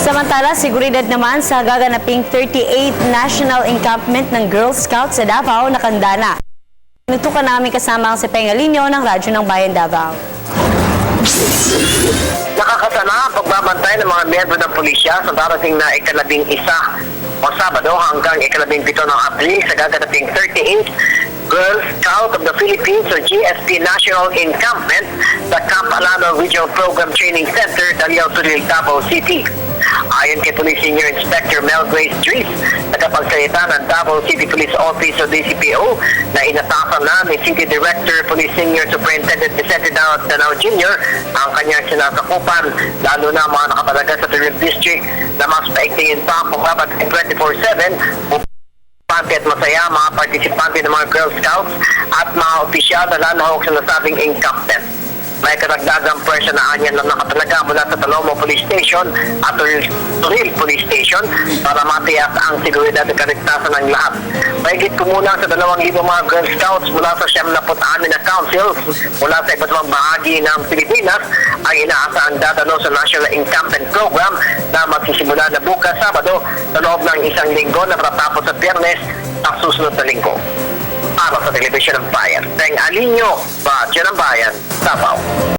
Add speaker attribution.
Speaker 1: Samantala, seguridad naman sa gaganaping 38th National Encampment ng Girl Scouts sa Davao nakahanda na. Nutukan namin kasama ang si Pengalinyo ng Radyo ng Bayan Davao.
Speaker 2: Nakakasana ang pagbabantay ng mga miyembro ng pulisya sa darating na ika-11 o Sabado hanggang ika-17 ng Abril sa gaganaping 38th Girl Scout of the Philippines o GSP National Encampment sa Camp Alano Regional Program Training Center, Daliao Suril, Davao City. Ayon kay Police Senior Inspector Mel Grace Dries, tagapagsalita ng Davao City Police Office o DCPO na inatasan na ni City Director Police Senior Superintendent Vicente Danao Jr. ang kanyang sinasakupan, lalo na mga nakapalaga sa Turil District na mas paigtingin pa ang pagbabantay 24/7 at masaya mga partisipante ng mga Girl Scouts at mga opisyal na lalahok sa nasabing encampment. May karagdagang presyo na anyan na nakatalaga mula sa Talomo Police Station at Turil Police Station para matiyak ang seguridad at kaligtasan ng lahat. Mahigit kumulang sa 2,000 mga Girl Scouts mula sa 76 na councils mula sa iba't ibang bahagi ng Pilipinas ang inaasahang dadalo sa National Encampment Program na magsisimula na bukas Sabado sa loob ng isang linggo na matatapos sa Biyernes sa susunod na linggo. Para sa Telebisyon ng Bayan, Pengalinyo, Radyo ng Bayan, Davao.